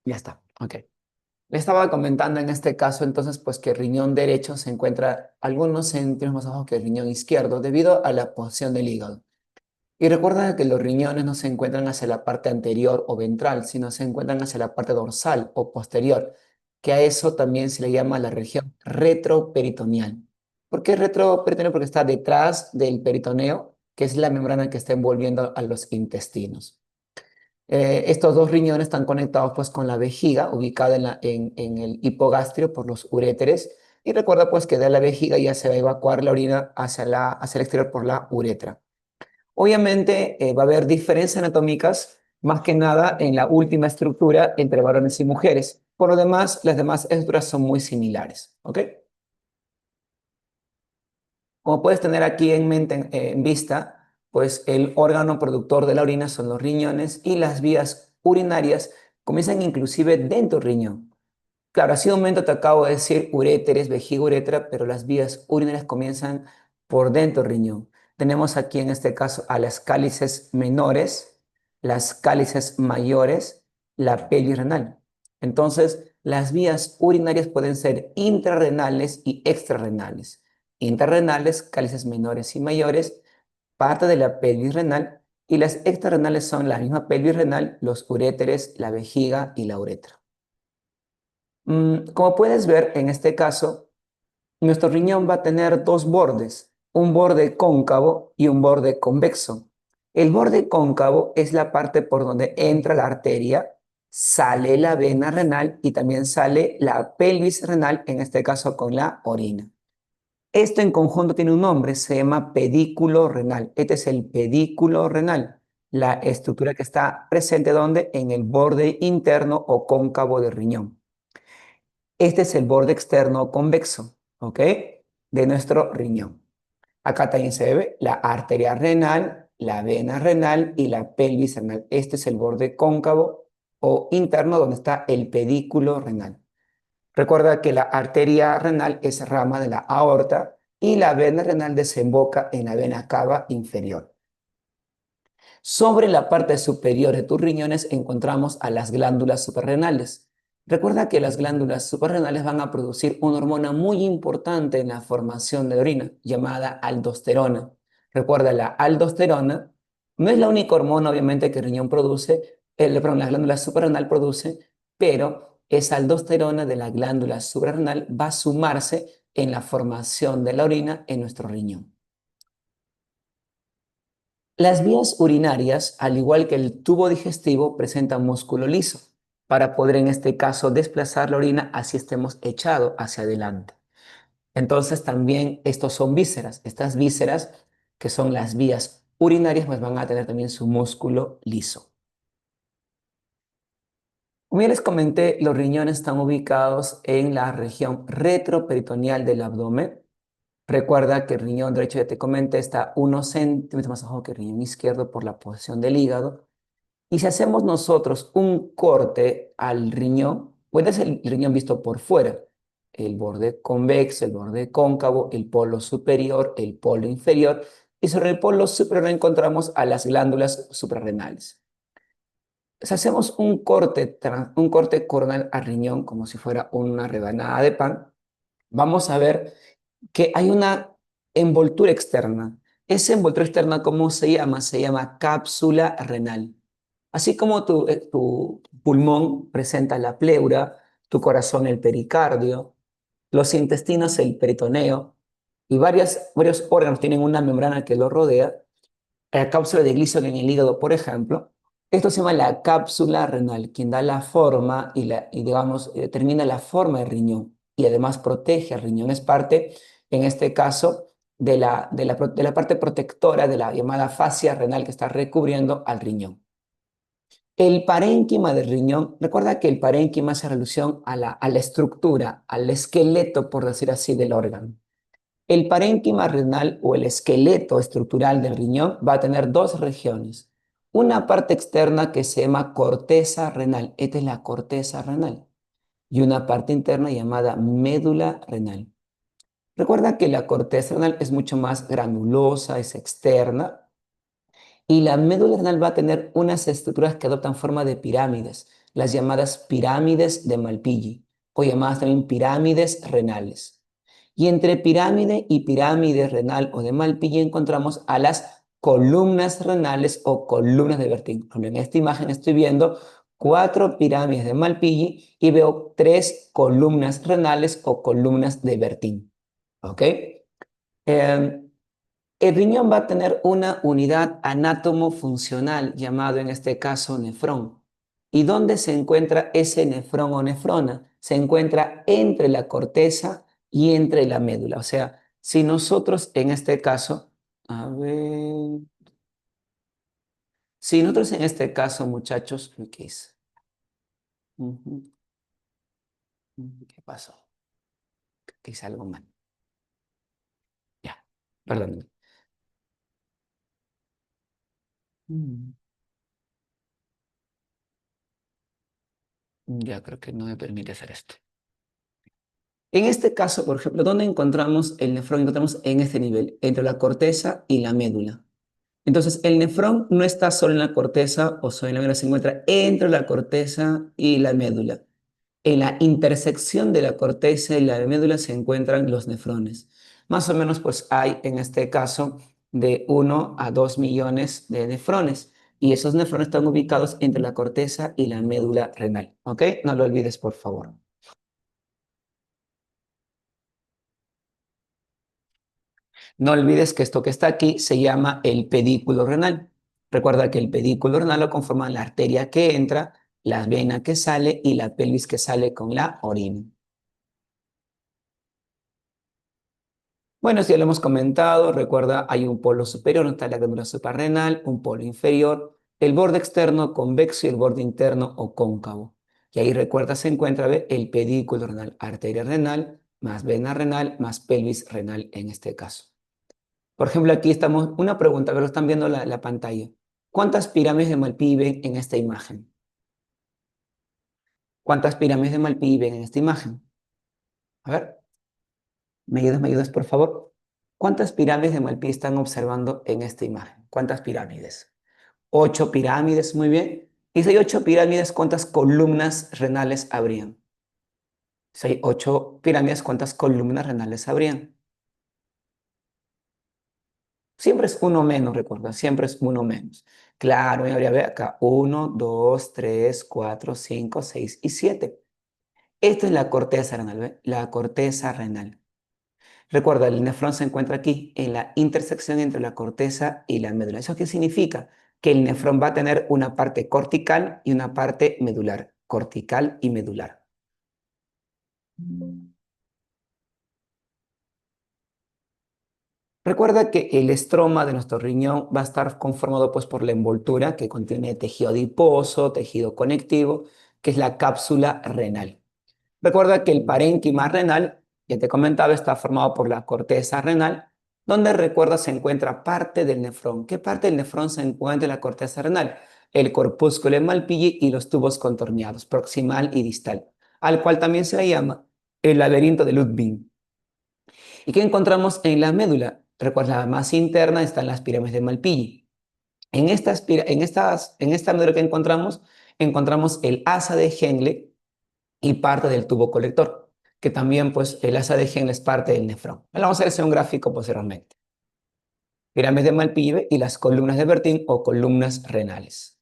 Ya está, ok. Le estaba comentando en este caso entonces pues que el riñón derecho se encuentra algunos centímetros más abajo que el riñón izquierdo debido a la posición del hígado. Y recuerda que los riñones no se encuentran hacia la parte anterior o ventral, sino se encuentran hacia la parte dorsal o posterior, que a eso también se le llama la región retroperitoneal. ¿Por qué retroperitoneal? Porque está detrás del peritoneo, que es la membrana que está envolviendo a los intestinos. Estos dos riñones están conectados pues con la vejiga, ubicada en el hipogastrio por los uréteres. Y recuerda pues que de la vejiga ya se va a evacuar la orina hacia el exterior por la uretra. Obviamente va a haber diferencias anatómicas, más que nada en la última estructura entre varones y mujeres. Por lo demás, las demás estructuras son muy similares, ¿ok? Como puedes tener aquí en mente, en vista, pues el órgano productor de la orina son los riñones y las vías urinarias comienzan inclusive dentro del riñón. Claro, hace un momento te acabo de decir uréteres, vejiga, uretra, pero las vías urinarias comienzan por dentro del riñón. Tenemos aquí en este caso a las cálices menores, las cálices mayores, la pelvis renal. Entonces, las vías urinarias pueden ser intrarrenales y extrarrenales. Intrarrenales, cálices menores y mayores, parte de la pelvis renal, y las extrarrenales son la misma pelvis renal, los uréteres, la vejiga y la uretra. Como puedes ver, en este caso, nuestro riñón va a tener dos bordes, un borde cóncavo y un borde convexo. El borde cóncavo es la parte por donde entra la arteria, sale la vena renal y también sale la pelvis renal, en este caso con la orina. Esto en conjunto tiene un nombre, se llama pedículo renal. Este es el pedículo renal, la estructura que está presente donde en el borde interno o cóncavo del riñón. Este es el borde externo convexo, ¿ok? De nuestro riñón. Acá también se ve la arteria renal, la vena renal y la pelvis renal. Este es el borde cóncavo o interno donde está el pedículo renal. Recuerda que la arteria renal es rama de la aorta y la vena renal desemboca en la vena cava inferior. Sobre la parte superior de tus riñones encontramos a las glándulas suprarrenales. Recuerda que las glándulas suprarrenales van a producir una hormona muy importante en la formación de la orina, llamada aldosterona. Recuerda, la aldosterona no es la única hormona, obviamente, que el riñón produce, perdón, la glándula suprarrenal produce, pero esa aldosterona de la glándula suprarrenal va a sumarse en la formación de la orina en nuestro riñón. Las vías urinarias, al igual que el tubo digestivo, presentan músculo liso para poder en este caso desplazar la orina así estemos echados hacia adelante. Entonces también estos son vísceras. Estas vísceras, que son las vías urinarias, pues van a tener también su músculo liso. Como ya les comenté, los riñones están ubicados en la región retroperitoneal del abdomen. Recuerda que el riñón derecho, ya te comenté, está unos centímetros más abajo que el riñón izquierdo por la posición del hígado. Y si hacemos nosotros un corte al riñón, puede ser el riñón visto por fuera, el borde convexo, el borde cóncavo, el polo superior, el polo inferior, y sobre el polo superior encontramos a las glándulas suprarrenales. Si hacemos un corte coronal al riñón, como si fuera una rebanada de pan, vamos a ver que hay una envoltura externa. Esa envoltura externa, ¿cómo se llama? Se llama cápsula renal. Así como tu pulmón presenta la pleura, tu corazón el pericardio, los intestinos el peritoneo y varios órganos tienen una membrana que lo rodea, la cápsula de Gleason en el hígado, por ejemplo, esto se llama la cápsula renal, quien da la forma y digamos, determina la forma del riñón y además protege al riñón. Es parte, en este caso, de la parte protectora de la llamada fascia renal que está recubriendo al riñón. El parénquima del riñón, recuerda que el parénquima hace alusión a la estructura, al esqueleto, por decir así, del órgano. El parénquima renal o el esqueleto estructural del riñón va a tener dos regiones. Una parte externa que se llama corteza renal, esta es la corteza renal, y una parte interna llamada médula renal. Recuerda que la corteza renal es mucho más granulosa, es externa, y la médula renal va a tener unas estructuras que adoptan forma de pirámides. las llamadas pirámides de Malpighi, o llamadas también pirámides renales. Y entre pirámide y pirámide renal o de Malpighi encontramos a las columnas renales o columnas de Bertin. Por ejemplo, en esta imagen estoy viendo 4 pirámides de Malpighi y veo 3 columnas renales o columnas de Bertin. ¿Ok? Eh, el riñón va a tener una unidad anátomo-funcional llamado en este caso nefrón. ¿Y dónde se encuentra ese nefrón o nefrona? Se encuentra entre la corteza y entre la médula. O sea, si nosotros en este caso, a ver, si nosotros en este caso, muchachos, ¿qué hice? Ujú, ¿qué pasó? Que hice algo mal. Ya, perdón. Mm, Ya creo que no me permite hacer esto. En este caso, por ejemplo, ¿dónde encontramos el nefrón? Encontramos en este nivel, entre la corteza y la médula. Entonces, el nefrón no está solo en la corteza o solo en la médula, se encuentra entre la corteza y la médula. En la intersección de la corteza y la médula se encuentran los nefrones. Más o menos, pues hay en este caso de 1 a 2 millones de nefrones. Y esos nefrones están ubicados entre la corteza y la médula renal. ¿Ok? No lo olvides, por favor. No olvides que esto que está aquí se llama el pedículo renal. Recuerda que el pedículo renal lo conforman la arteria que entra, la vena que sale y la pelvis que sale con la orina. Bueno, si ya lo hemos comentado, recuerda, hay un polo superior, donde está la glándula suprarrenal, un polo inferior, el borde externo convexo y el borde interno o cóncavo. Y ahí recuerda, se encuentra el pedículo renal, arteria renal, más vena renal, más pelvis renal en este caso. Por ejemplo, aquí estamos, una pregunta, pero están viendo la pantalla. ¿Cuántas pirámides de Malpighi ven en esta imagen? ¿Cuántas pirámides de Malpighi ven en esta imagen? A ver, me ayudas, por favor? ¿Cuántas pirámides de Malpighi están observando en esta imagen? ¿Cuántas pirámides? 8 pirámides, muy bien. Y si hay 8 pirámides, ¿cuántas columnas renales habrían? Si hay 8 pirámides, ¿cuántas columnas renales habrían? Siempre es uno menos, recuerda, siempre es uno menos. Claro, y habría ve acá 1, 2, 3, 4, 5, 6 y 7. Esta es la corteza renal, ¿ve? La corteza renal. Recuerda, el nefrón se encuentra aquí, en la intersección entre la corteza y la médula. ¿Eso qué significa? Que el nefrón va a tener una parte cortical y una parte medular. Cortical y medular. Recuerda que el estroma de nuestro riñón va a estar conformado pues, por la envoltura que contiene tejido adiposo, tejido conectivo, que es la cápsula renal. Recuerda que el parénquima renal, ya te comentaba, está formado por la corteza renal, donde recuerda se encuentra parte del nefrón. ¿Qué parte del nefrón se encuentra en la corteza renal? El corpúsculo de Malpighi y los tubos contorneados, proximal y distal, al cual también se le llama el laberinto de Ludwig. ¿Y qué encontramos en la médula? Recuerda, la más interna están las pirámides de Malpighi. En esta médula que encontramos el asa de Henle y parte del tubo colector, que también pues el asa de Henle es parte del nefrón. Vamos a hacer un gráfico posteriormente. Pirámides de Malpighi y las columnas de Bertin o columnas renales.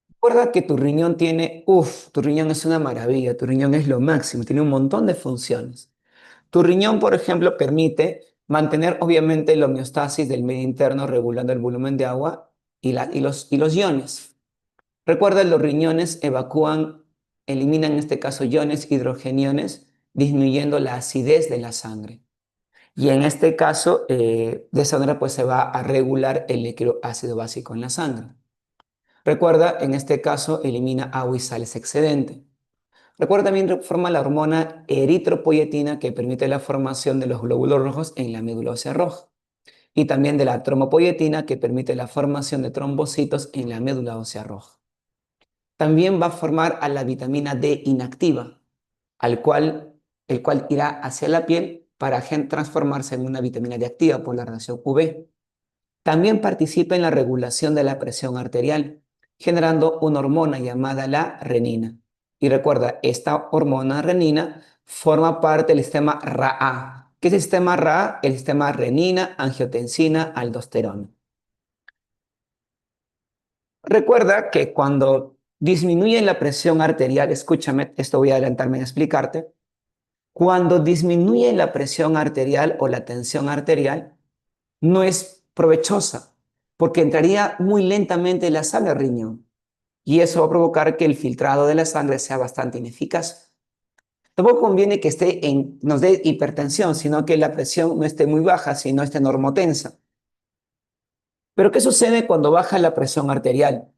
Recuerda que tu riñón tu riñón es una maravilla, tu riñón es lo máximo, tiene un montón de funciones. Tu riñón, por ejemplo, permite mantener obviamente la homeostasis del medio interno regulando el volumen de agua y los iones. Recuerda, los riñones eliminan en este caso iones hidrogeniones, disminuyendo la acidez de la sangre. Y en este caso, de esa manera pues se va a regular el líquido ácido básico en la sangre. Recuerda, en este caso, elimina agua y sales excedente. Recuerda, también forma la hormona eritropoyetina que permite la formación de los glóbulos rojos en la médula ósea roja y también de la trombopoyetina que permite la formación de trombocitos en la médula ósea roja. También va a formar a la vitamina D inactiva, el cual irá hacia la piel para transformarse en una vitamina D activa por la radiación UV. También participa en la regulación de la presión arterial generando una hormona llamada la renina. Y recuerda, esta hormona renina forma parte del sistema RAA. ¿Qué es el sistema RAA? El sistema renina, angiotensina, aldosterona. Recuerda que cuando disminuye la presión arterial, escúchame, esto voy a adelantarme en explicarte, cuando disminuye la presión arterial o la tensión arterial, no es provechosa, porque entraría muy lentamente la sangre al riñón y eso va a provocar que el filtrado de la sangre sea bastante ineficaz. Tampoco conviene que nos dé hipertensión, sino que la presión no esté muy baja, sino esté normotensa. Pero ¿qué sucede cuando baja la presión arterial?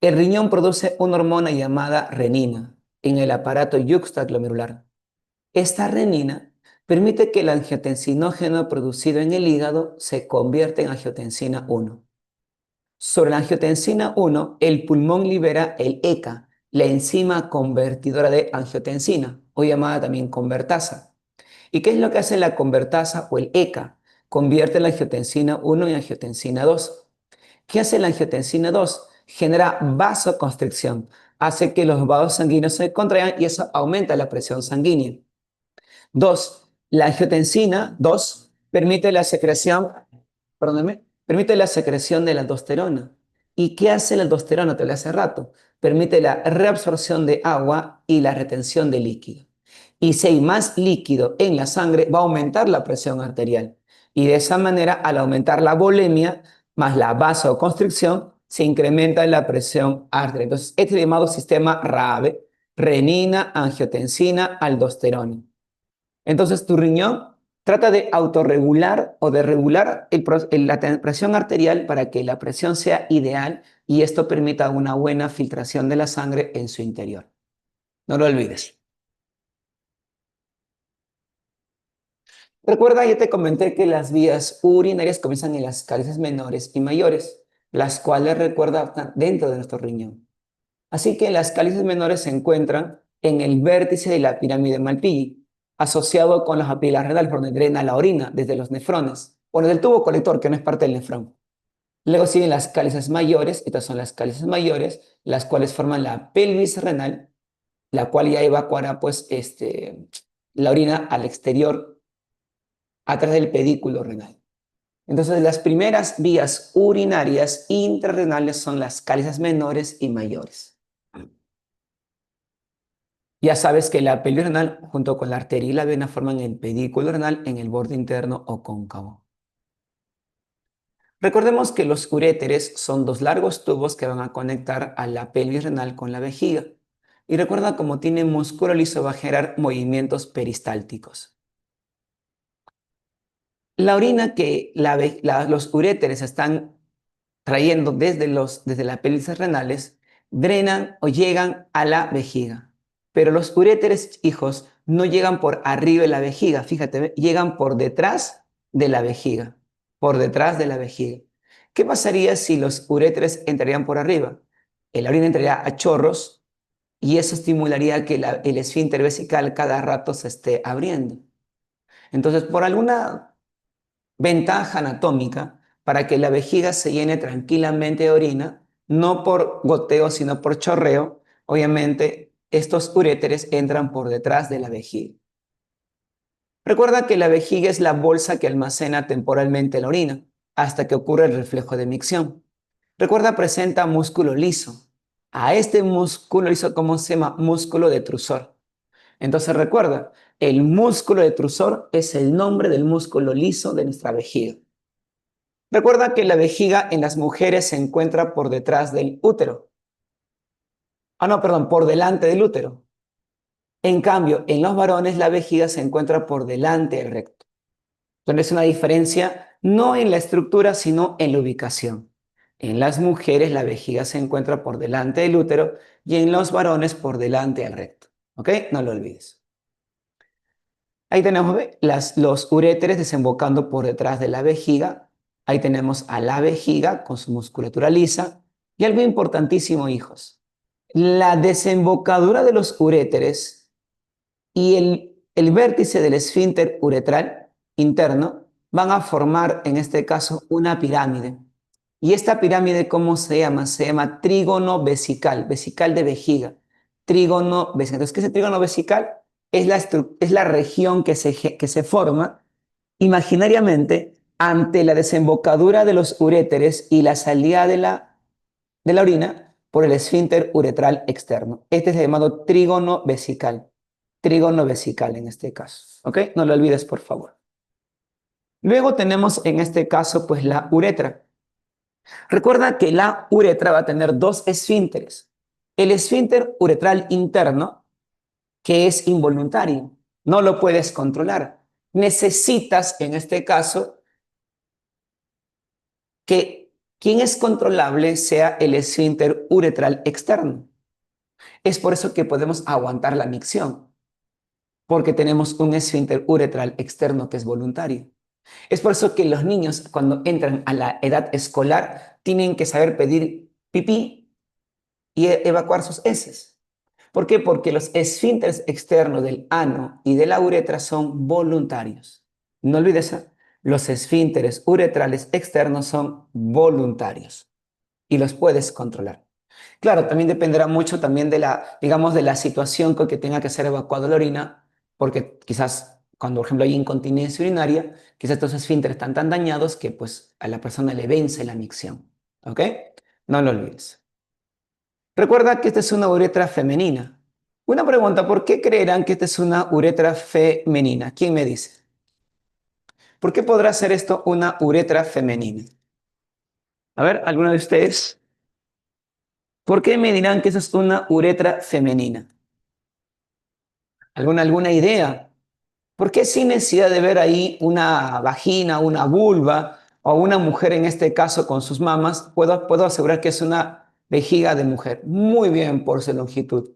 El riñón produce una hormona llamada renina en el aparato yuxtaglomerular. Esta renina permite que el angiotensinógeno producido en el hígado se convierta en angiotensina 1. Sobre la angiotensina 1, el pulmón libera el ECA, la enzima convertidora de angiotensina, o llamada también convertasa. ¿Y qué es lo que hace la convertasa o el ECA? Convierte la angiotensina 1 en angiotensina 2. ¿Qué hace la angiotensina 2? Genera vasoconstricción, hace que los vasos sanguíneos se contraigan y eso aumenta la presión sanguínea. Dos, la angiotensina 2 permite la secreción, perdóname, permite la secreción de la aldosterona. ¿Y qué hace la aldosterona? Te lo hace rato. Permite la reabsorción de agua y la retención de líquido. Y si hay más líquido en la sangre, va a aumentar la presión arterial. Y de esa manera, al aumentar la volemia más la vasoconstricción, se incrementa la presión arterial. Entonces, este llamado sistema RAAVE, renina, angiotensina, aldosterona. Entonces, tu riñón trata de autorregular o de regular la presión arterial para que la presión sea ideal y esto permita una buena filtración de la sangre en su interior. No lo olvides. Recuerda, ya te comenté que las vías urinarias comienzan en las cálices menores y mayores, las cuales, recuerda, están dentro de nuestro riñón. Así que las cálices menores se encuentran en el vértice de la pirámide Malpighi, asociado con las papilas renales, por donde drena la orina desde los nefrones, o desde el tubo colector, que no es parte del nefrón. Luego siguen las cálices mayores, estas son las cálices mayores, las cuales forman la pelvis renal, la cual ya evacuará pues, la orina al exterior a través del pedículo renal. Entonces, las primeras vías urinarias intrarrenales son las cálices menores y mayores. Ya sabes que la pelvis renal junto con la arteria y la vena forman el pedículo renal en el borde interno o cóncavo. Recordemos que los uréteres son dos largos tubos que van a conectar a la pelvis renal con la vejiga. Y recuerda, como tiene músculo liso, va a generar movimientos peristálticos. La orina que los uréteres están trayendo desde las pelvis renales, drenan o llegan a la vejiga. Pero los uréteres, hijos, no llegan por arriba de la vejiga, fíjate, llegan por detrás de la vejiga, por detrás de la vejiga. ¿Qué pasaría si los uréteres entrarían por arriba? La orina entraría a chorros y eso estimularía que el esfínter vesical cada rato se esté abriendo. Entonces, por alguna ventaja anatómica para que la vejiga se llene tranquilamente de orina, no por goteo, sino por chorreo. Obviamente, estos uréteres entran por detrás de la vejiga. Recuerda que la vejiga es la bolsa que almacena temporalmente la orina hasta que ocurre el reflejo de micción. Recuerda, presenta músculo liso. A este músculo liso, ¿cómo se llama? Músculo detrusor. Entonces recuerda, el músculo detrusor es el nombre del músculo liso de nuestra vejiga. Recuerda que la vejiga en las mujeres se encuentra por detrás del útero. Ah, no, perdón, por delante del útero. En cambio, en los varones la vejiga se encuentra por delante del recto. Entonces es una diferencia no en la estructura, sino en la ubicación. En las mujeres la vejiga se encuentra por delante del útero y en los varones por delante del recto. ¿Ok? No lo olvides. Ahí tenemos los uréteres desembocando por detrás de la vejiga. Ahí tenemos a la vejiga con su musculatura lisa. Y algo importantísimo, hijos. La desembocadura de los uréteres y el vértice del esfínter uretral interno van a formar, en este caso, una pirámide. Y esta pirámide, ¿cómo se llama? Se llama trígono vesical, vesical de vejiga. Trígono vesical. Entonces, ¿qué es el trígono vesical? Es la región que se forma imaginariamente ante la desembocadura de los uréteres y la salida de la orina por el esfínter uretral externo. Este es el llamado trígono vesical en este caso. ¿Ok? No lo olvides, por favor. Luego tenemos en este caso, pues la uretra. Recuerda que la uretra va a tener dos esfínteres. El esfínter uretral interno, que es involuntario, no lo puedes controlar. Necesitas, en este caso, que quien es controlable sea el esfínter uretral externo. Es por eso que podemos aguantar la micción, porque tenemos un esfínter uretral externo que es voluntario. Es por eso que los niños, cuando entran a la edad escolar, tienen que saber pedir pipí y evacuar sus heces. ¿Por qué? Porque los esfínteres externos del ano y de la uretra son voluntarios. No olvides eso. Los esfínteres uretrales externos son voluntarios y los puedes controlar. Claro, también dependerá mucho también de la, digamos, de la situación con que tenga que ser evacuado la orina, porque quizás cuando, por ejemplo, hay incontinencia urinaria, quizás estos esfínteres están tan dañados que pues a la persona le vence la micción. ¿Ok? No lo olvides. Recuerda que esta es una uretra femenina. Una pregunta, ¿por qué creerán que esta es una uretra femenina? ¿Quién me dice? ¿Por qué podrá ser esto una uretra femenina? A ver, ¿alguno de ustedes? ¿Por qué me dirán que eso es una uretra femenina? ¿Alguna idea? ¿Por qué sin necesidad de ver ahí una vagina, una vulva o una mujer en este caso con sus mamas, puedo asegurar que es una vejiga de mujer? Muy bien por su longitud.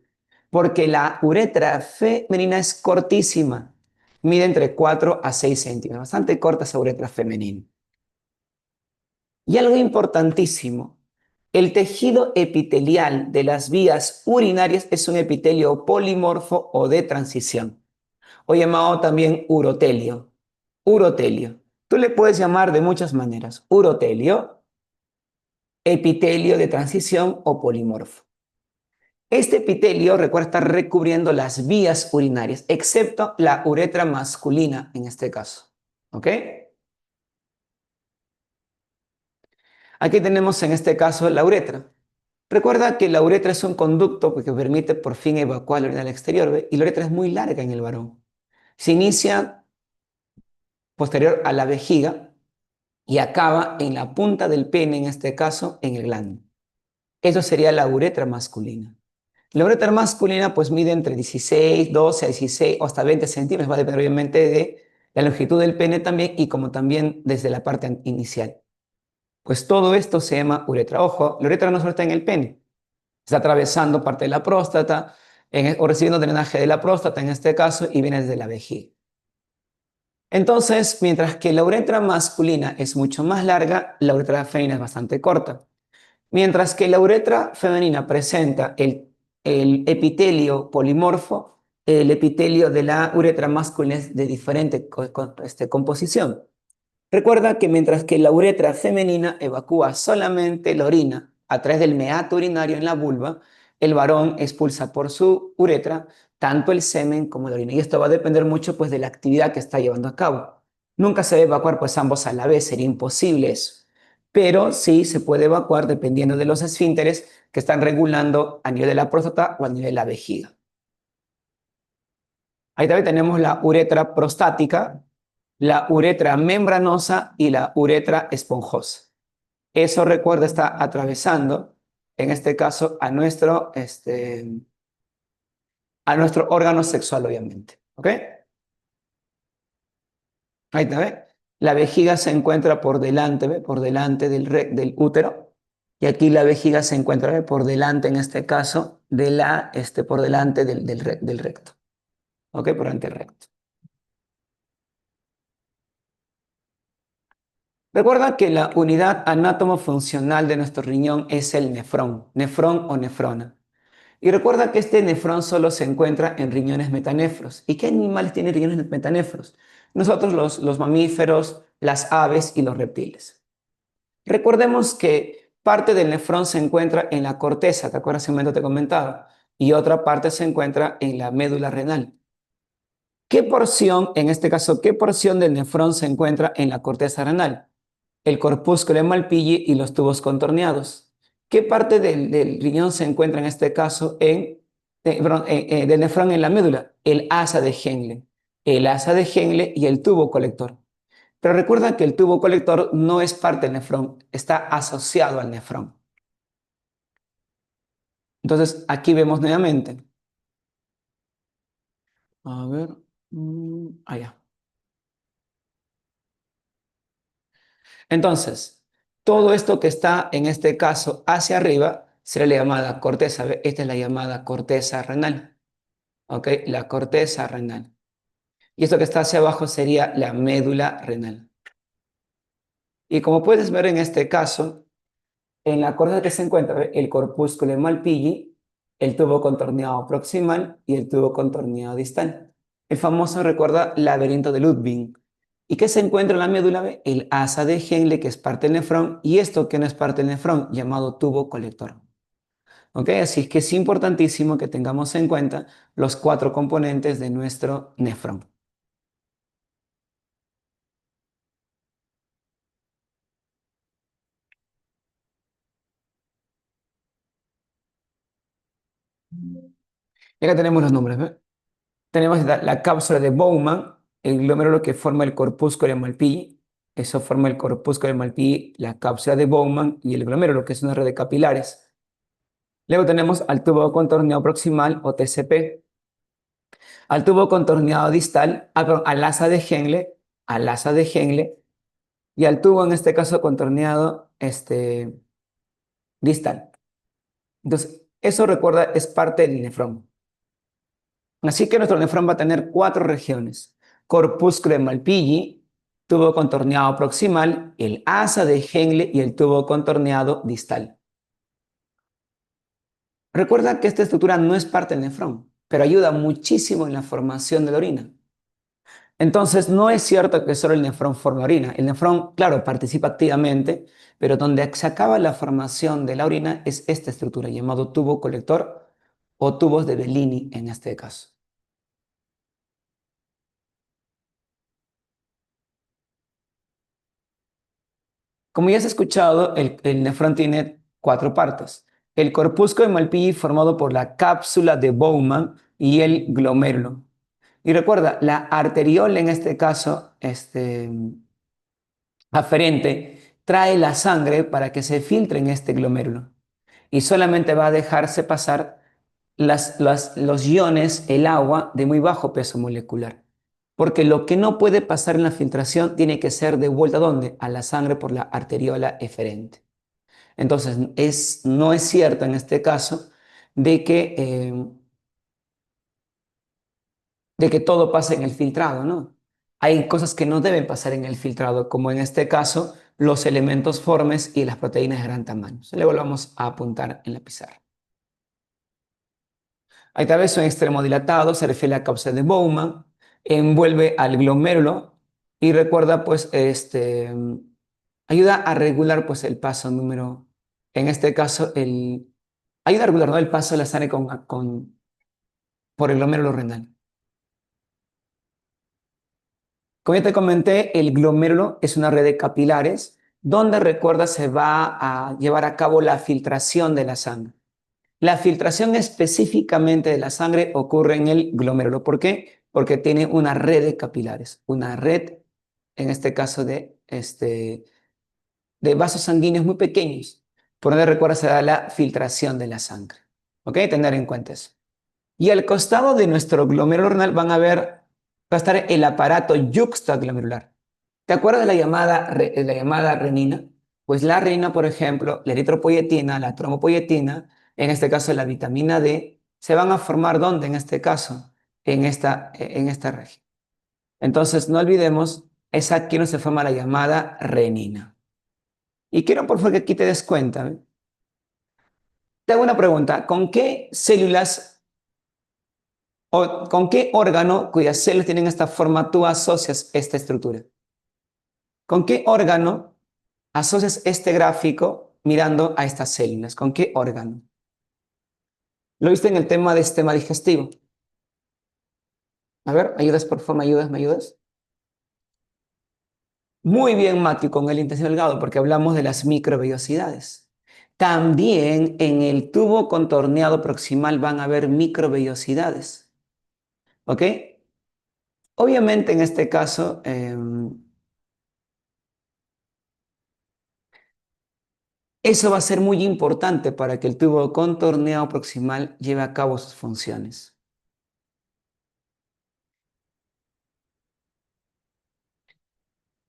Porque la uretra femenina es cortísima. Mide entre 4 a 6 centímetros. Bastante corta esa uretra femenina. Y algo importantísimo. El tejido epitelial de las vías urinarias es un epitelio polimorfo o de transición, o llamado también urotelio. Urotelio. Tú le puedes llamar de muchas maneras. Urotelio, epitelio de transición o polimorfo. Este epitelio, recuerda, está recubriendo las vías urinarias, excepto la uretra masculina en este caso. ¿Ok? Aquí tenemos en este caso la uretra. Recuerda que la uretra es un conducto que permite por fin evacuar la orina al exterior, ¿ve? Y la uretra es muy larga en el varón. Se inicia posterior a la vejiga y acaba en la punta del pene, en este caso, en el glande. Eso sería la uretra masculina. La uretra masculina pues mide entre 16, 12 a 16 o hasta 20 centímetros, va a depender obviamente de la longitud del pene también y como también desde la parte inicial. Pues todo esto se llama uretra. Ojo, la uretra no solo está en el pene, está atravesando parte de la próstata o recibiendo drenaje de la próstata en este caso y viene desde la vejiga. Entonces, mientras que la uretra masculina es mucho más larga, la uretra femenina es bastante corta. Mientras que la uretra femenina presenta el epitelio polimorfo, el epitelio de la uretra masculina es de diferente composición. Recuerda que mientras que la uretra femenina evacúa solamente la orina a través del meato urinario en la vulva, el varón expulsa por su uretra tanto el semen como la orina. Y esto va a depender mucho pues, de la actividad que está llevando a cabo. Nunca se debe evacuar pues, ambos a la vez, sería imposible eso. Pero sí se puede evacuar dependiendo de los esfínteres que están regulando a nivel de la próstata o a nivel de la vejiga. Ahí también tenemos la uretra prostática, la uretra membranosa y la uretra esponjosa. Eso, recuerda, está atravesando, en este caso, a nuestro órgano sexual, obviamente. ¿Ok? Ahí está, ¿ve? La vejiga se encuentra por delante, ¿ve? Por delante del útero. Y aquí la vejiga se encuentra, ¿ve? Por delante, en este caso, por delante del recto. ¿Ok? Por delante del recto. Recuerda que la unidad anátomo-funcional de nuestro riñón es el nefrón o nefrona. Y recuerda que este nefrón solo se encuentra en riñones metanefros. ¿Y qué animales tienen riñones metanefros? Nosotros los mamíferos, las aves y los reptiles. Recordemos que parte del nefrón se encuentra en la corteza, ¿te acuerdas? En un momento te comentaba, y otra parte se encuentra en la médula renal. ¿Qué porción, en este caso, qué porción del nefrón se encuentra en la corteza renal? El corpúsculo de Malpighi y los tubos contorneados. ¿Qué parte del riñón se encuentra en este caso del nefrón en la médula? El asa de Henle. El asa de Henle y el tubo colector. Pero recuerda que el tubo colector no es parte del nefrón, está asociado al nefrón. Entonces, aquí vemos nuevamente. A ver. Allá. Entonces, todo esto que está en este caso hacia arriba será la llamada corteza. Esta es la llamada corteza renal. ¿Ok? La corteza renal. Y esto que está hacia abajo sería la médula renal. Y como puedes ver en este caso, en la corteza que se encuentra el corpúsculo de Malpighi, el tubo contorneado proximal y el tubo contorneado distal. El famoso, recuerda, laberinto de Ludwig. ¿Y qué se encuentra en la médula B? El asa de Henle, que es parte del nefrón, y esto que no es parte del nefrón, llamado tubo colector. ¿Ok? Así que es importantísimo que tengamos en cuenta los cuatro componentes de nuestro nefrón. Y acá tenemos los nombres, ¿ve? Tenemos la cápsula de Bowman, el glomérulo que forma el corpúsculo de Malpighi. Eso forma el corpúsculo de Malpighi, la cápsula de Bowman y el glomérulo, que es una red de capilares. Luego tenemos al tubo contorneado proximal o TCP, al tubo contorneado distal, perdón, al asa de Henle y al tubo, en este caso, contorneado distal. Entonces, eso recuerda, es parte del nefrón. Así que nuestro nefrón va a tener cuatro regiones: corpúsculo de Malpighi, tubo contorneado proximal, el asa de Henle y el tubo contorneado distal. Recuerda que esta estructura no es parte del nefrón, pero ayuda muchísimo en la formación de la orina. Entonces, no es cierto que solo el nefrón forma orina. El nefrón, claro, participa activamente, pero donde se acaba la formación de la orina es esta estructura llamado tubo colector o tubos de Bellini en este caso. Como ya has escuchado, el nefrón tiene cuatro partes. El corpúsculo de Malpighi formado por la cápsula de Bowman y el glomérulo. Y recuerda, la arteriola en este caso, aferente, trae la sangre para que se filtre en este glomérulo. Y solamente va a dejarse pasar los iones, el agua de muy bajo peso molecular. Porque lo que no puede pasar en la filtración tiene que ser devuelta ¿a dónde? A la sangre por la arteriola eferente. Entonces, no es cierto en este caso de que todo pasa en el filtrado, ¿no? Hay cosas que no deben pasar en el filtrado, como en este caso los elementos formes y las proteínas de gran tamaño. Le volvamos a apuntar en la pizarra. Ahí tal vez un extremo dilatado, se refiere a la cápsula de Bowman, envuelve al glomérulo y recuerda, pues, ayuda a regular, pues, el paso número, en este caso, ayuda a regular, ¿no? El paso de la sangre por el glomérulo renal. Como ya te comenté, el glomérulo es una red de capilares donde, recuerda, se va a llevar a cabo la filtración de la sangre. La filtración específicamente de la sangre ocurre en el glomérulo. ¿Por qué? Porque tiene una red de capilares, una red, en este caso, de vasos sanguíneos muy pequeños, por donde, recuerda, se da la filtración de la sangre. ¿Ok? Tener en cuenta eso. Y al costado de nuestro glomérulo renal va a estar el aparato yuxtaglomerular. ¿Te acuerdas de la llamada renina? Pues la renina, por ejemplo, la eritropoyetina, la trombopoyetina, en este caso la vitamina D, se van a formar ¿dónde? En este caso, en esta región. Entonces, no olvidemos, es aquí donde se forma la llamada renina. Y quiero, por favor, que aquí te des cuenta. ¿Eh? Te hago una pregunta. ¿Con qué células o con qué órgano cuyas células tienen esta forma tú asocias esta estructura? ¿Con qué órgano asocias este gráfico mirando a estas células. ¿Con qué órgano? ¿Lo viste en el tema de sistema digestivo? A ver, ayudas, por favor, me ayudas? Muy bien, Mati, con el intestino delgado, porque hablamos de las microvellosidades. También en el tubo contorneado proximal van a haber microvellosidades, ¿ok? Obviamente en este caso, eso va a ser muy importante para que el tubo contorneado proximal lleve a cabo sus funciones.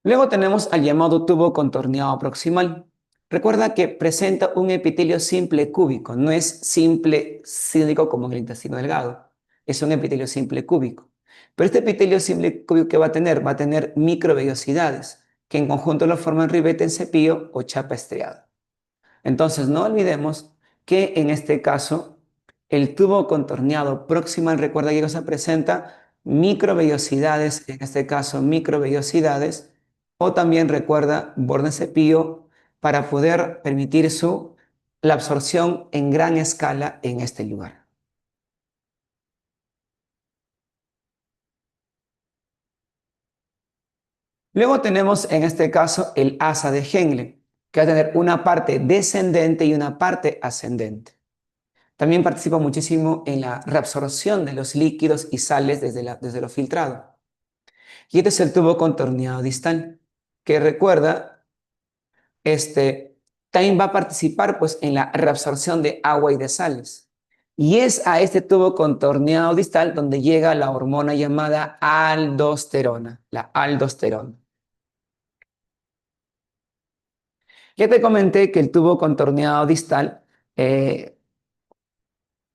Luego tenemos al llamado tubo contorneado proximal. Recuerda que presenta un epitelio simple cúbico, no es simple cílico como en el intestino delgado, es un epitelio simple cúbico. Pero este epitelio simple cúbico que va a tener, microvellosidades, que en conjunto lo forman ribete en cepillo o chapa estriada. Entonces, no olvidemos que en este caso, el tubo contorneado proximal, recuerda que se presenta microvellosidades, en este caso microvellosidades, o también recuerda borde cepillo para poder permitir la absorción en gran escala en este lugar. Luego tenemos en este caso el asa de Henle, que va a tener una parte descendente y una parte ascendente. También participa muchísimo en la reabsorción de los líquidos y sales desde lo filtrado. Y este es el tubo contorneado distal, que recuerda, también va a participar pues, en la reabsorción de agua y de sales. Y es a este tubo contorneado distal donde llega la hormona llamada aldosterona, la aldosterona. Ya te comenté que el tubo contorneado distal eh,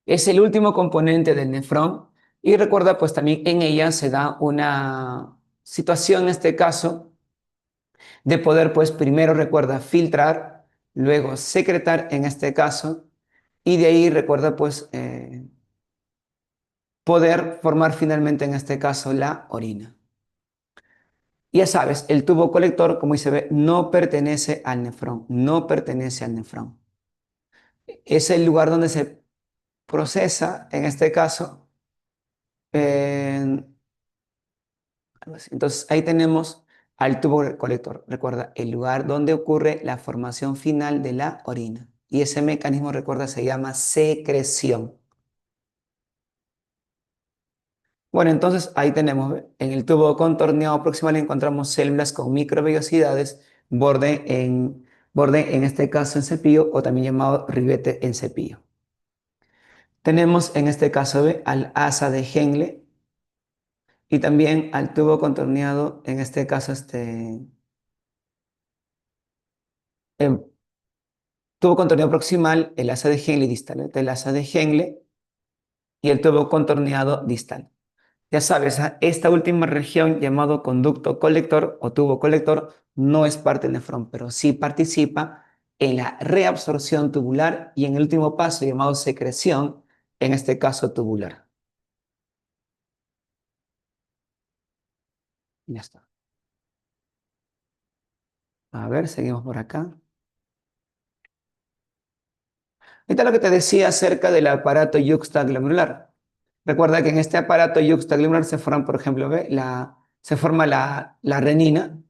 es el último componente del nefrón y recuerda, pues también en ella se da una situación, en este caso, de poder, pues primero recuerda filtrar, luego secretar, en este caso, y de ahí recuerda, pues, poder formar finalmente, en este caso, la orina. Y ya sabes, el tubo colector, como se ve, no pertenece al nefrón, no pertenece al nefrón. Es el lugar donde se procesa, en este caso, eh, entonces ahí tenemos al tubo colector. Recuerda, el lugar donde ocurre la formación final de la orina. Y ese mecanismo, recuerda, se llama secreción. Bueno, entonces ahí tenemos, ¿ve? En el tubo contorneado proximal encontramos células con microvellosidades, borde en este caso en cepillo o también llamado ribete en cepillo. Tenemos en este caso, ¿ve? Al asa de Henle y también al tubo contorneado, en este caso em, tubo contorneado proximal, el asa de Henle distal, ¿eh? El asa de Henle y el tubo contorneado distal. Ya sabes, esta última región llamado conducto colector o tubo colector no es parte del nefrón, pero sí participa en la reabsorción tubular y en el último paso llamado secreción, en este caso tubular. Ya está. A ver, seguimos por acá. Esto es lo que te decía acerca del aparato yuxtaglomerular. Recuerda que en este aparato yuxtaglomerular se forman, por ejemplo, ¿ve? Se forma la renina,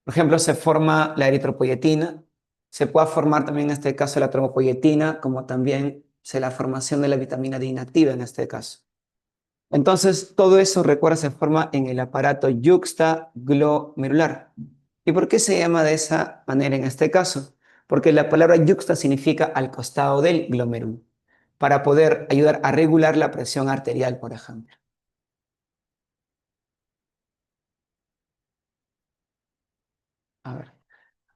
por ejemplo, se forma la eritropoyetina, se puede formar también en este caso la trombopoyetina, como también la formación de la vitamina D inactiva en este caso. Entonces, todo eso, recuerda, se forma en el aparato yuxtaglomerular. ¿Y por qué se llama de esa manera en este caso? Porque la palabra yuxta significa al costado del glomérulo, para poder ayudar a regular la presión arterial, por ejemplo. A ver.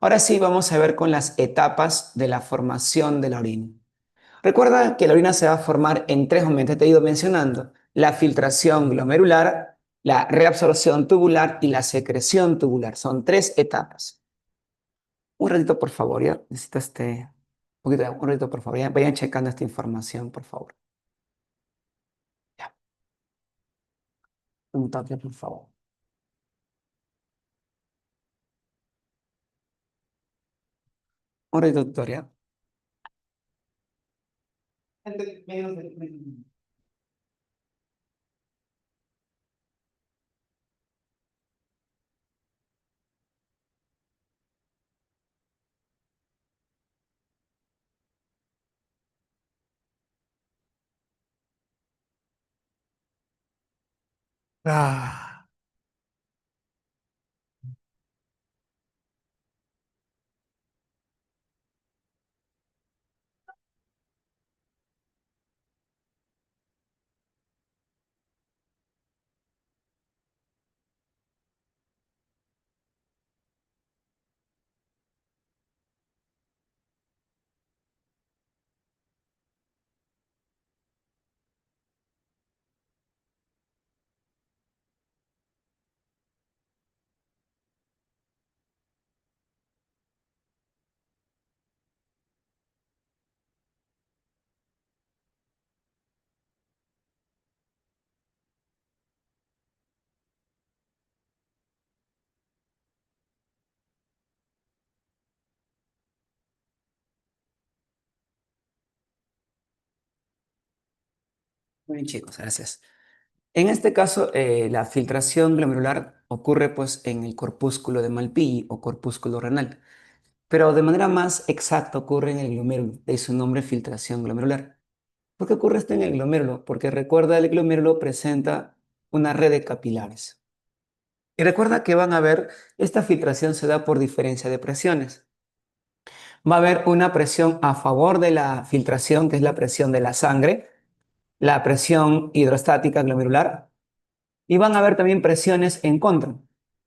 Ahora sí, vamos a ver con las etapas de la formación de la orina. Recuerda que la orina se va a formar en tres momentos, te he ido mencionando: la filtración glomerular, la reabsorción tubular y la secreción tubular. Son tres etapas. Un ratito, por favor, ya necesito un ratito, por favor, ya vayan checando esta información, por favor. Ya, un toque, por favor. Hora introductoria. Ah, muy bien, chicos, gracias. En este caso, la filtración glomerular ocurre pues en el corpúsculo de Malpighi o corpúsculo renal, pero de manera más exacta ocurre en el glomérulo, de su nombre filtración glomerular. ¿Por qué ocurre esto en el glomérulo? Porque recuerda, el glomérulo presenta una red de capilares. Y recuerda que van a ver, esta filtración se da por diferencia de presiones. Va a haber una presión a favor de la filtración, que es la presión de la sangre, la presión hidrostática glomerular, y van a haber también presiones en contra,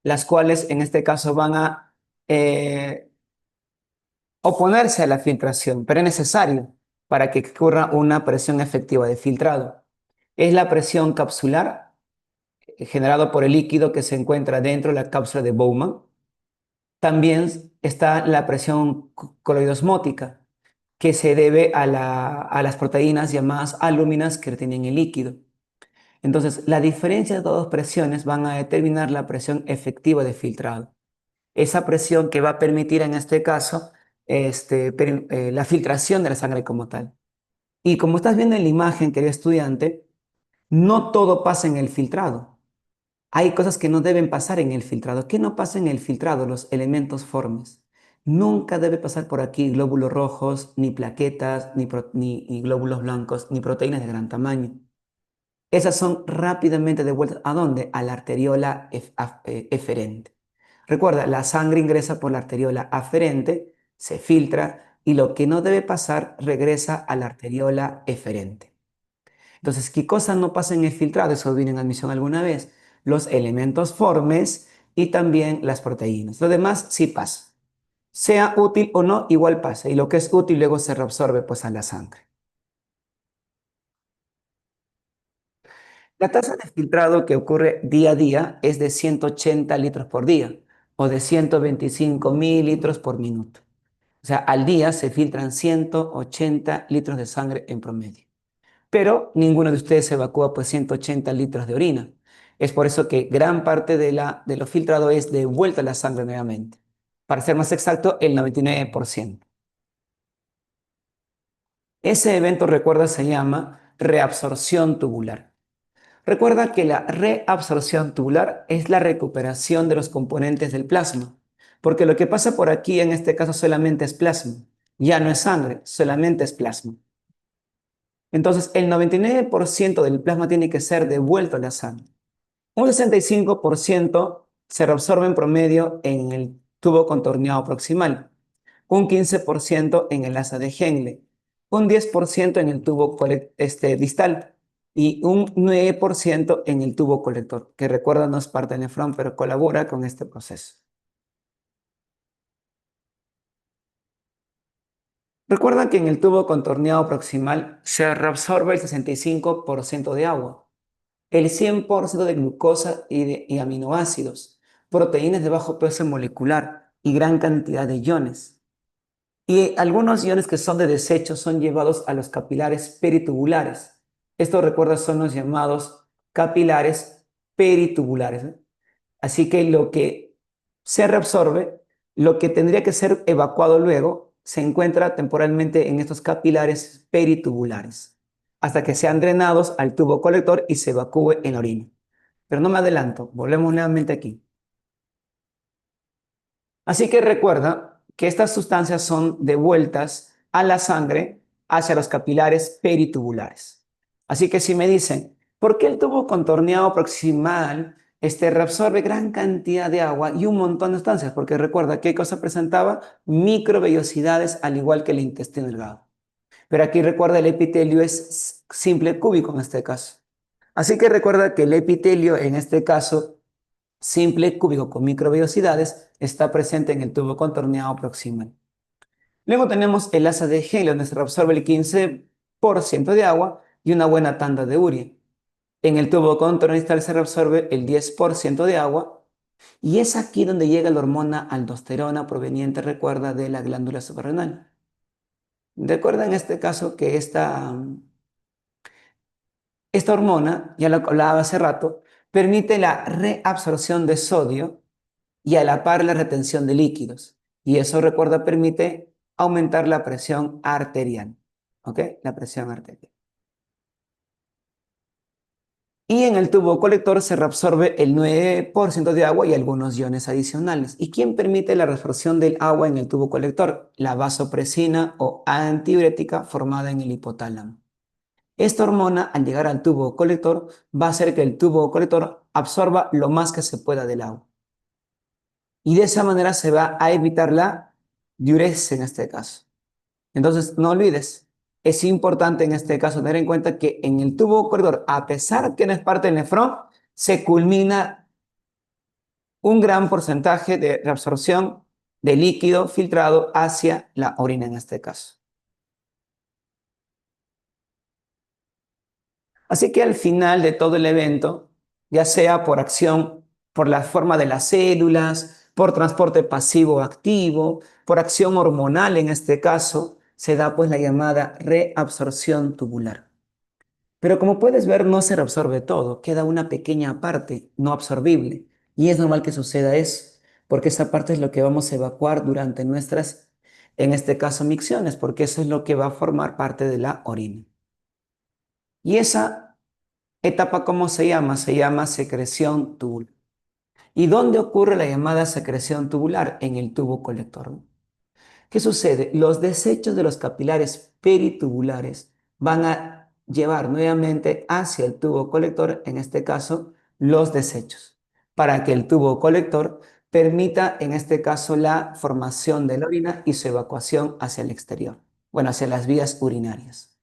las cuales en este caso van a eh, oponerse a la filtración, pero es necesario para que ocurra una presión efectiva de filtrado. Es la presión capsular generada por el líquido que se encuentra dentro de la cápsula de Bowman. También está la presión coloidosmótica, que se debe a las proteínas llamadas alúminas que retienen el líquido. Entonces, la diferencia de todas las presiones van a determinar la presión efectiva de filtrado. Esa presión que va a permitir en este caso la filtración de la sangre como tal. Y como estás viendo en la imagen, querido estudiante, no todo pasa en el filtrado. Hay cosas que no deben pasar en el filtrado. ¿Qué no pasa en el filtrado? Los elementos formes. Nunca debe pasar por aquí glóbulos rojos, ni plaquetas, ni glóbulos blancos, ni proteínas de gran tamaño. Esas son rápidamente devueltas. ¿A dónde? A la arteriola eferente. Recuerda, la sangre ingresa por la arteriola aferente, se filtra y lo que no debe pasar regresa a la arteriola eferente. Entonces, ¿qué cosas no pasan en el filtrado? Eso viene en admisión alguna vez. Los elementos formes y también las proteínas. Lo demás sí pasa. Sea útil o no, igual pasa. Y lo que es útil luego se reabsorbe pues a la sangre. La tasa de filtrado que ocurre día a día es de 180 litros por día o de 125 mililitros por minuto. O sea, al día se filtran 180 litros de sangre en promedio. Pero ninguno de ustedes se evacúa pues 180 litros de orina. Es por eso que gran parte de lo filtrado es devuelta a la sangre nuevamente. Para ser más exacto, el 99%. Ese evento, recuerda, se llama reabsorción tubular. Recuerda que la reabsorción tubular es la recuperación de los componentes del plasma, porque lo que pasa por aquí en este caso solamente es plasma, ya no es sangre, solamente es plasma. Entonces, el 99% del plasma tiene que ser devuelto a la sangre. Un 65% se reabsorbe en promedio en el tubo contorneado proximal, un 15% en el asa de Henle, un 10% en el tubo distal y un 9% en el tubo colector, que recuerda no es parte del nefrón, pero colabora con este proceso. Recuerda que en el tubo contorneado proximal se reabsorbe el 65% de agua, el 100% de glucosa y aminoácidos, proteínas de bajo peso molecular y gran cantidad de iones. Y algunos iones que son de desecho son llevados a los capilares peritubulares. Estos, recuerda, son los llamados capilares peritubulares, ¿eh? Así que lo que se reabsorbe, lo que tendría que ser evacuado luego, se encuentra temporalmente en estos capilares peritubulares, hasta que sean drenados al tubo colector y se evacúe en la orina. Pero no me adelanto, volvemos nuevamente aquí. Así que recuerda que estas sustancias son devueltas a la sangre hacia los capilares peritubulares. Así que si me dicen, ¿por qué el tubo contorneado proximal reabsorbe gran cantidad de agua y un montón de sustancias? Porque recuerda, ¿qué cosa presentaba? Microvellosidades al igual que el intestino delgado. Pero aquí recuerda, el epitelio es simple cúbico en este caso. Así que recuerda que el epitelio en este caso simple cúbico con microvellosidades está presente en el tubo contorneado proximal. Luego tenemos el asa de Henle, donde se reabsorbe el 15% de agua y una buena tanda de urea. En el tubo contorneado distal se reabsorbe el 10% de agua y es aquí donde llega la hormona aldosterona proveniente, recuerda, de la glándula suprarrenal. Recuerda en este caso que esta hormona, ya lo hablaba hace rato, permite la reabsorción de sodio y a la par la retención de líquidos. Y eso, recuerda, permite aumentar la presión arterial. ¿Ok? La presión arterial. Y en el tubo colector se reabsorbe el 9% de agua y algunos iones adicionales. ¿Y quién permite la reabsorción del agua en el tubo colector? La vasopresina o antiurética formada en el hipotálamo. Esta hormona, al llegar al tubo colector, va a hacer que el tubo colector absorba lo más que se pueda del agua. Y de esa manera se va a evitar la diuresis en este caso. Entonces, no olvides, es importante en este caso tener en cuenta que en el tubo corredor, a pesar que no es parte del nefrón, se culmina un gran porcentaje de reabsorción de líquido filtrado hacia la orina en este caso. Así que al final de todo el evento, ya sea por acción, por la forma de las células, por transporte pasivo o activo, por acción hormonal en este caso, se da pues la llamada reabsorción tubular. Pero como puedes ver, no se reabsorbe todo, queda una pequeña parte no absorbible. Y es normal que suceda eso, porque esa parte es lo que vamos a evacuar durante nuestras, en este caso, micciones, porque eso es lo que va a formar parte de la orina. Y esa etapa, ¿cómo se llama? Se llama secreción tubular. ¿Y dónde ocurre la llamada secreción tubular? En el tubo colector. ¿Qué sucede? Los desechos de los capilares peritubulares van a llevar nuevamente hacia el tubo colector, en este caso, los desechos, para que el tubo colector permita, en este caso, la formación de la orina y su evacuación hacia el exterior, bueno, hacia las vías urinarias.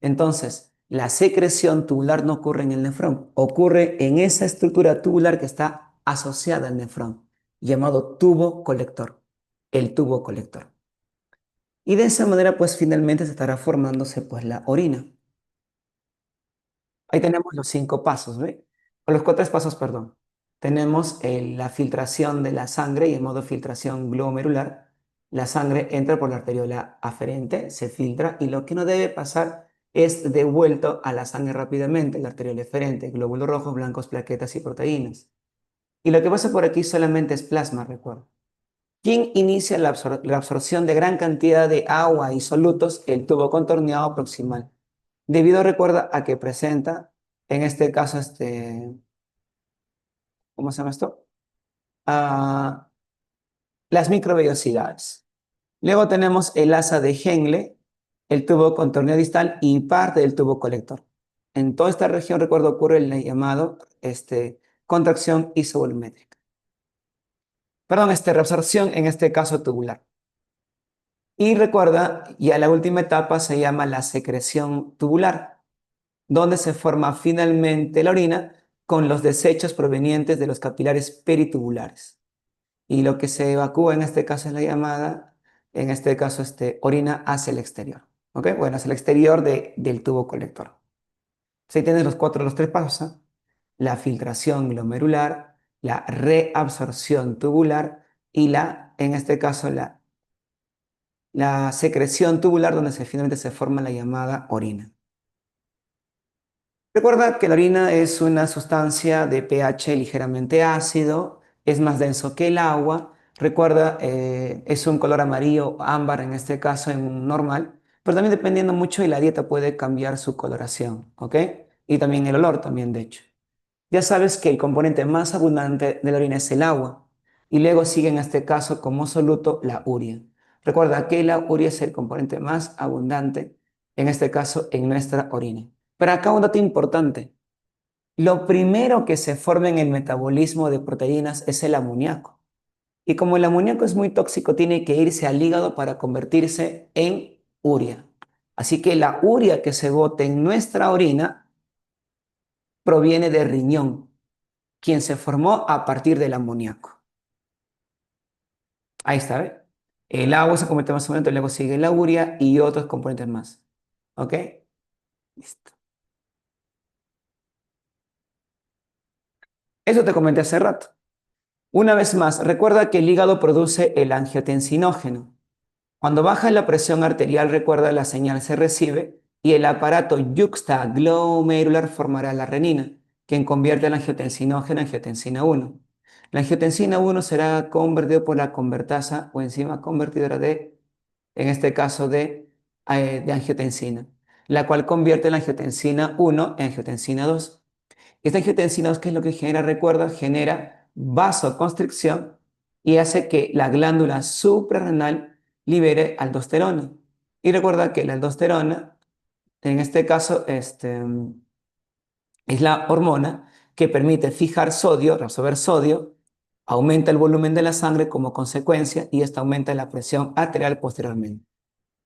Entonces, la secreción tubular no ocurre en el nefrón, ocurre en esa estructura tubular que está asociada al nefrón, llamado tubo colector, el tubo colector. Y de esa manera, pues finalmente se estará formándose pues la orina. Ahí tenemos los 5 pasos, ¿ve? O los 4 pasos, perdón. Tenemos la filtración de la sangre y en modo filtración glomerular. La sangre entra por la arteriola aferente, se filtra y lo que no debe pasar es devuelto a la sangre rápidamente, la arteriola eferente, glóbulos rojos, blancos, plaquetas y proteínas. Y lo que pasa por aquí solamente es plasma, recuerda. ¿Quién inicia la absorción de gran cantidad de agua y solutos? El tubo contorneado proximal. Debido, recuerda, a que presenta, en este caso, ¿cómo se llama esto? Ah, las microvellosidades. Luego tenemos el asa de Henle, el tubo contorneado distal y parte del tubo colector. En toda esta región, recuerdo, ocurre el llamado contracción isovolumétrica. Perdón, reabsorción, en este caso tubular. Y recuerda, ya la última etapa se llama la secreción tubular, donde se forma finalmente la orina con los desechos provenientes de los capilares peritubulares. Y lo que se evacúa en este caso es la llamada, en este caso, orina hacia el exterior. ¿Ok? Bueno, hacia el exterior del tubo colector. Si tienes los 3 pasos, ¿ah? La filtración glomerular, la reabsorción tubular y en este caso, la secreción tubular donde finalmente se forma la llamada orina. Recuerda que la orina es una sustancia de pH ligeramente ácido, es más denso que el agua, Recuerda, es un color amarillo, ámbar en este caso, en un normal, pero también dependiendo mucho y la dieta puede cambiar su coloración, ¿ok? Y también el olor también, de hecho. Ya sabes que el componente más abundante de la orina es el agua y luego sigue en este caso como soluto la urea. Recuerda que la urea es el componente más abundante, en este caso en nuestra orina. Pero acá un dato importante. Lo primero que se forma en el metabolismo de proteínas es el amoníaco. Y como el amoníaco es muy tóxico, tiene que irse al hígado para convertirse en urea. Así que la urea que se bota en nuestra orina proviene del riñón, quien se formó a partir del amoníaco. Ahí está, ¿ve? El agua se convierte más o menos, luego sigue la urea y otros componentes más. ¿Ok? Listo. Eso te comenté hace rato. Una vez más, recuerda que el hígado produce el angiotensinógeno. Cuando baja la presión arterial, recuerda la señal se recibe y el aparato yuxtaglomerular formará la renina, quien convierte el angiotensinógeno en angiotensina 1. La angiotensina 1 será convertida por la convertasa o enzima convertidora de, en este caso, de angiotensina, la cual convierte la angiotensina 1 en angiotensina 2. Esta angiotensina 2, ¿qué es lo que genera? Recuerda, genera vasoconstricción y hace que la glándula suprarrenal libere aldosterona. Y recuerda que la aldosterona, en este caso, es la hormona que permite fijar sodio, reabsorber sodio, aumenta el volumen de la sangre como consecuencia y esto aumenta la presión arterial posteriormente.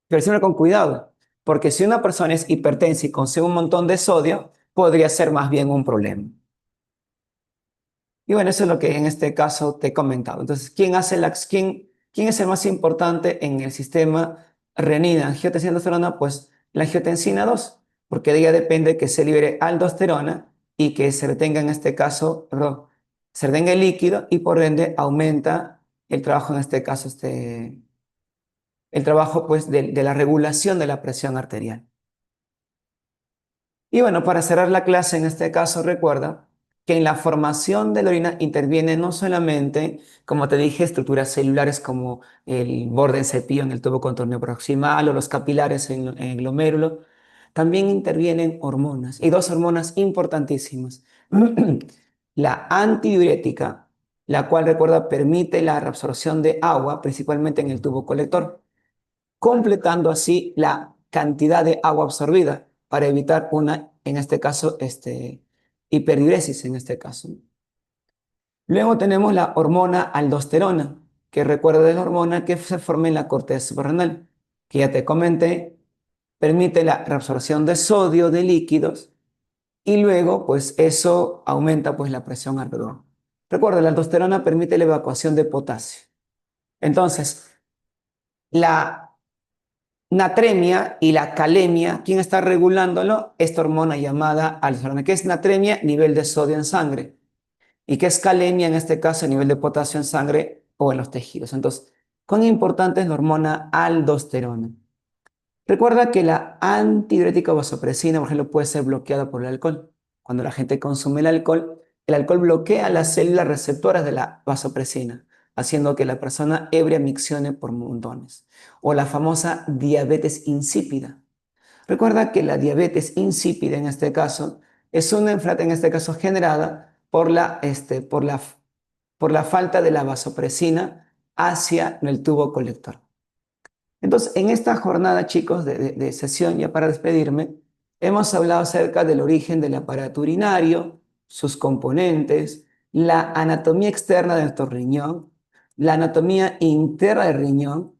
Pero siempre con cuidado, porque si una persona es hipertensa y consume un montón de sodio, podría ser más bien un problema. Y bueno, eso es lo que en este caso te he comentado. Entonces, ¿quién es el más importante en el sistema renina-angiotensina-aldosterona? Pues la angiotensina 2, porque de ella depende que se libere aldosterona y que se retenga en este caso, perdón, se retenga el líquido y por ende aumenta el trabajo en este caso, el trabajo pues de la regulación de la presión arterial. Y bueno, para cerrar la clase, en este caso, recuerda que en la formación de la orina interviene no solamente, como te dije, estructuras celulares como el borde del cepillo en el tubo contorneo proximal o los capilares en el glomérulo, también intervienen hormonas y dos hormonas importantísimas. La antidiurética, la cual, recuerda, permite la reabsorción de agua, principalmente en el tubo colector, completando así la cantidad de agua absorbida para evitar una, en este caso, hiperdiuresis en este caso. Luego tenemos la hormona aldosterona, que recuerda de la hormona que se forma en la corteza suprarrenal, que ya te comenté, permite la reabsorción de sodio de líquidos y luego, pues eso aumenta pues la presión arterial. Recuerda, la aldosterona permite la evacuación de potasio. Entonces, la natremia y la calemia, ¿quién está regulándolo? Esta hormona llamada aldosterona. ¿Qué es natremia? Nivel de sodio en sangre. ¿Y qué es calemia? En este caso, nivel de potasio en sangre o en los tejidos. Entonces, ¿cuán importante es la hormona aldosterona? Recuerda que la antidiurética vasopresina, por ejemplo, puede ser bloqueada por el alcohol. Cuando la gente consume el alcohol bloquea las células receptoras de la vasopresina, haciendo que la persona ebria miccione por montones. O la famosa diabetes insípida. Recuerda que la diabetes insípida en este caso es una enfermedad en este caso generada por la falta de la vasopresina hacia el tubo colector. Entonces, en esta jornada, chicos, de sesión, ya para despedirme, hemos hablado acerca del origen del aparato urinario, sus componentes, la anatomía externa de nuestro riñón, la anatomía interna del riñón.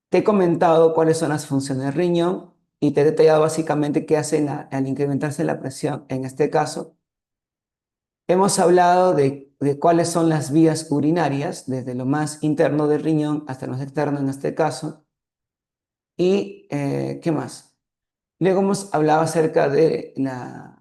Te he comentado cuáles son las funciones del riñón y te he detallado básicamente qué hacen al incrementarse la presión. En este caso, hemos hablado de cuáles son las vías urinarias, desde lo más interno del riñón hasta lo más externo en este caso. ¿Y qué más? Luego hemos hablado acerca de la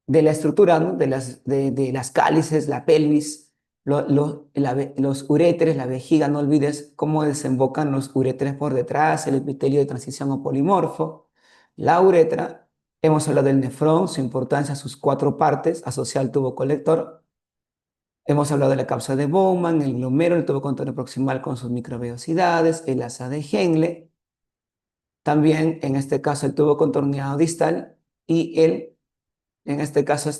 estructura, ¿no? De las cálices, la pelvis, los uréteres, la vejiga, no olvides cómo desembocan los uréteres por detrás, el epitelio de transición o polimorfo, la uretra. Hemos hablado del nefrón, su importancia, sus cuatro partes asociadas al tubo colector. Hemos hablado de la cápsula de Bowman, el glomero, el tubo contorno proximal con sus microvellosidades, el asa de Henle, también en este caso el tubo contorneado distal y en este caso,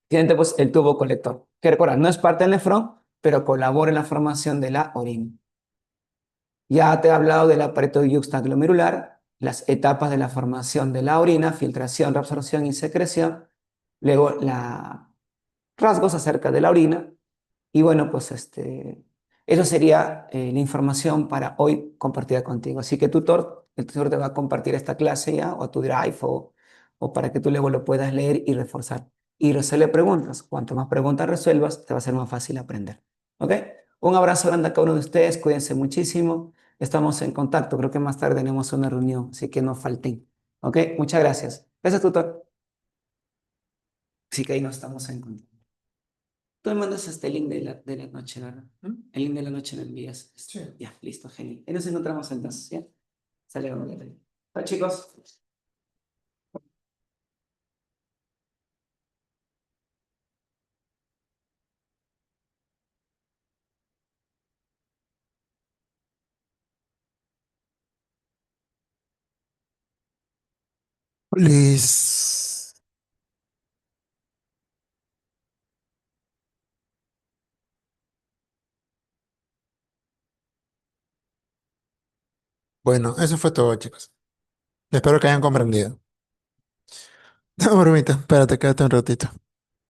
tiene pues el tubo colector, que recuerda, no es parte del nefrón, pero colabora en la formación de la orina. Ya te he hablado del aparato yuxtaglomerular, las etapas de la formación de la orina, filtración, reabsorción y secreción, luego rasgos acerca de la orina. Y bueno, pues eso sería la información para hoy compartida contigo. Así que el tutor te va a compartir esta clase ya, o a tu Drive, o para que tú luego lo puedas leer y reforzar. Y resuelve preguntas. Cuanto más preguntas resuelvas, te va a ser más fácil aprender. ¿Ok? Un abrazo grande a cada uno de ustedes. Cuídense muchísimo. Estamos en contacto. Creo que más tarde tenemos una reunión, así que no falten. ¿Ok? Muchas gracias. Gracias, tutor. Así que ahí nos estamos en contacto. Tú me mandas este link de la noche, ¿verdad? ¿Mm? El link de la noche lo envías. Sí. Ya, listo, genial. Y nos encontramos entonces, ¿ya? Sale, vamos. Chao, chicos. Liz. Bueno, eso fue todo, chicos. Espero que hayan comprendido. No, bromita, espérate, quédate un ratito.